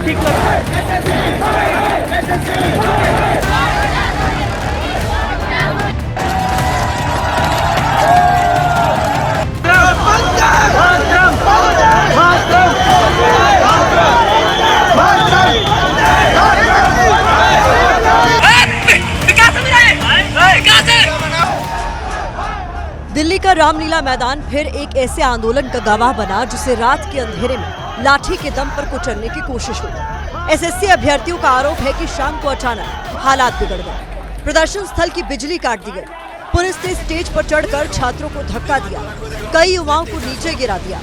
ठीक लगता है। दिल्ली का रामलीला मैदान फिर एक ऐसे आंदोलन का गवाह बना जिसे रात के अंधेरे में लाठी के दम पर कुचलने की कोशिश हुई। एसएससी अभ्यर्थियों का आरोप है कि शाम को अचानक हालात बिगड़ गए। प्रदर्शन स्थल की बिजली काट दी गई। पुलिस ने स्टेज पर चढ़कर छात्रों को धक्का दिया, कई युवाओं को नीचे गिरा दिया।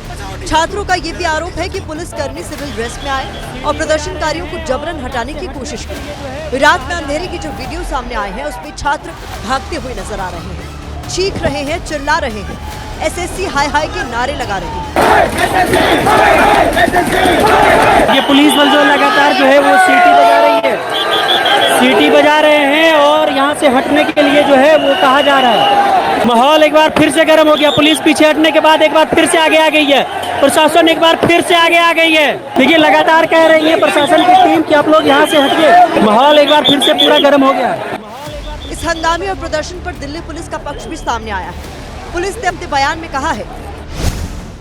छात्रों का ये भी आरोप है कि पुलिसकर्मी सिविल ड्रेस में आए और प्रदर्शनकारियों को जबरन हटाने की कोशिश की। रात में अंधेरे की जो वीडियो सामने आए हैं उसमें छात्र भागते हुए नजर आ रहे हैं, चीख रहे हैं, चिल्ला रहे हैं, एसएससी हाय हाय के नारे लगा रहे हैं। ये पुलिस बल जो लगातार जो है वो सीटी बजा रही है, सीटी बजा रहे हैं और यहाँ से हटने के लिए जो है वो कहा जा रहा है। माहौल एक बार फिर से गर्म हो गया। पुलिस पीछे हटने के बाद एक बार फिर से आगे आ गई है, प्रशासन एक बार फिर से आगे आ गई है। देखिए लगातार कह रही है प्रशासन की टीम कि आप लोग यहाँ से हटिए। माहौल एक बार फिर से पूरा गर्म हो गया है। इस हंगामे और प्रदर्शन पर दिल्ली पुलिस का पक्ष भी सामने आया है। पुलिस ने अपने बयान में कहा है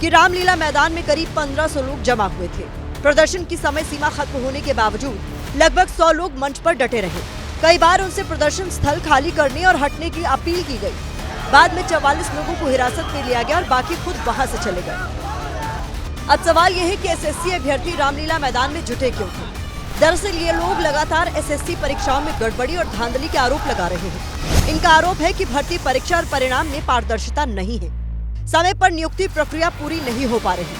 कि रामलीला मैदान में करीब 1500 लोग जमा हुए थे। प्रदर्शन की समय सीमा खत्म होने के बावजूद लगभग 100 लोग मंच पर डटे रहे। कई बार उनसे प्रदर्शन स्थल खाली करने और हटने की अपील की गई। बाद में 44 लोगों को हिरासत में लिया गया और बाकी खुद वहां से चले गए। अब सवाल यह है कि एसएससी अभ्यर्थी रामलीला मैदान में जुटे क्यों थे? दरअसल ये लोग लगातार एसएससी परीक्षाओं में गड़बड़ी और धांधली के आरोप लगा रहे हैं। इनका आरोप है कि भर्ती परीक्षा और परिणाम में पारदर्शिता नहीं है। समय पर नियुक्ति प्रक्रिया पूरी नहीं हो पा रही।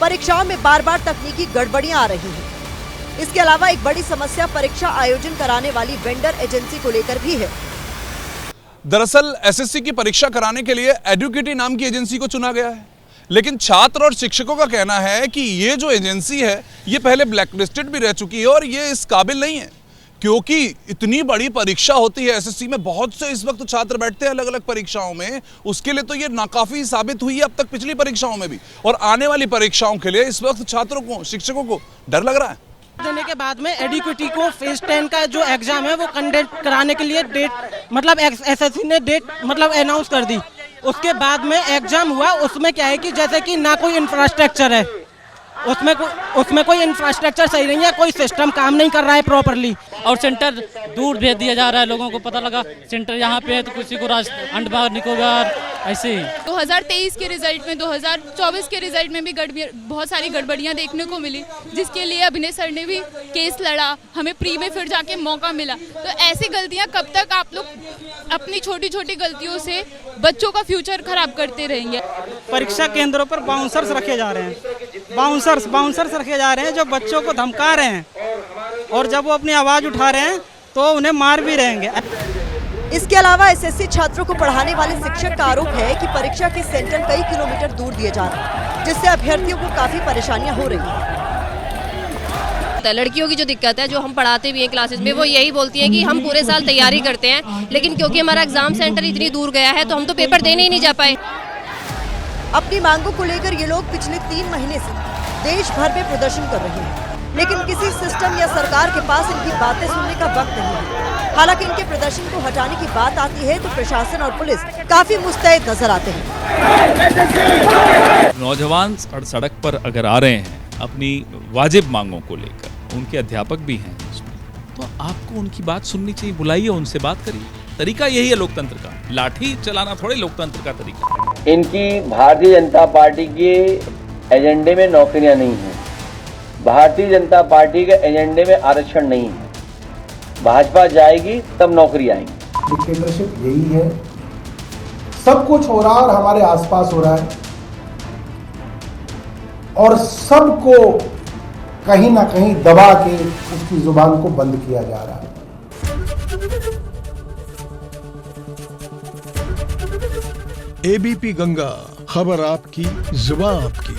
परीक्षाओं में बार बार तकनीकी गड़बड़ियां आ रही हैं। इसके अलावा एक बड़ी समस्या परीक्षा आयोजन कराने वाली वेंडर एजेंसी को लेकर भी है। दरअसल एसएससी की परीक्षा कराने के लिए एडुकेटी नाम की एजेंसी को चुना गया है, लेकिन छात्र और शिक्षकों का कहना है कि ये जो एजेंसी है ये पहले ब्लैकलिस्टेड भी रह चुकी है और ये इस काबिल नहीं है, क्योंकि इतनी बड़ी परीक्षा होती है एसएससी में, बहुत से इस वक्त छात्र बैठते हैं अलग अलग परीक्षाओं में। उसके लिए तो ये नाकाफी साबित हुई है अब तक पिछली परीक्षाओं में भी, और आने वाली परीक्षाओं के लिए इस वक्त छात्रों को, शिक्षकों को डर लग रहा है। देने के बाद में एडुकेटी को फेज 10 का जो एग्जाम है वो कंडक्ट कराने के लिए डेट मतलब एसएससी ने डेट मतलब अनाउंस कर दी। उसके बाद में एग्जाम हुआ। उसमें क्या है कि जैसे कि ना कोई इंफ्रास्ट्रक्चर है, उसमें कोई इंफ्रास्ट्रक्चर सही नहीं है, कोई सिस्टम काम नहीं कर रहा है प्रॉपरली, और सेंटर दूर भेज दिया जा रहा है। लोगों को पता लगा सेंटर यहाँ पे है तो किसी को अंडमान निकोबार ऐसे ही। 2023 के रिजल्ट में 2024 के रिजल्ट में भी बहुत सारी गड़बड़ियाँ देखने को मिली, जिसके लिए अभिनय सर ने भी केस लड़ा, हमें प्री में फिर जाके मौका मिला। तो ऐसी गलतियाँ कब तक आप लोग अपनी छोटी छोटी गलतियों से बच्चों का फ्यूचर खराब करते रहेंगे? परीक्षा केंद्रों पर बाउंसर्स रखे जा रहे हैं, बाउंसर्स रखे जा रहे हैं जो बच्चों को धमका रहे हैं, और जब वो अपनी आवाज उठा रहे हैं तो उन्हें मार भी रहेंगे। इसके अलावा एसएससी छात्रों को पढ़ाने वाले शिक्षक का आरोप है कि परीक्षा के सेंटर कई किलोमीटर दूर दिए जा रहे हैं, जिससे अभ्यर्थियों को काफी परेशानियां हो रही हैं। लड़कियों की जो दिक्कत है, जो हम पढ़ाते भी हैं क्लासेस में, वो यही बोलती है कि हम पूरे साल तैयारी करते हैं, लेकिन क्योंकि हमारा एग्जाम सेंटर इतनी दूर गया है तो हम तो पेपर देने ही नहीं जा पाए। अपनी मांगों को लेकर ये लोग पिछले 3 महीने से देश भर में प्रदर्शन कर रहे हैं, लेकिन किसी सिस्टम या सरकार के पास इनकी बातें सुनने का वक्त नहीं है। हालांकि इनके प्रदर्शन को हटाने की बात आती है तो प्रशासन और पुलिस काफी मुस्तैद नजर आते हैं। नौजवान सड़क पर अगर आ रहे हैं अपनी वाजिब मांगों को लेकर, उनके अध्यापक भी हैं उसमें, तो आपको उनकी बात सुननी चाहिए, बुलाइए, उनसे बात करिए। तरीका यही है लोकतंत्र का, लाठी चलाना थोड़े लोकतंत्र का तरीका। इनकी भारतीय जनता पार्टी के एजेंडे में नौकरियां नहीं है, भारतीय जनता पार्टी के एजेंडे में आरक्षण नहीं है। भाजपा जाएगी तब नौकरी आएगी। डिक्टेटरशिप यही है, सब कुछ हो रहा है और हमारे आसपास हो रहा है, और सबको कहीं ना कहीं दबा के उसकी जुबान को बंद किया जा रहा है। एबीपी गंगा, खबर आपकी, जुबान आपकी।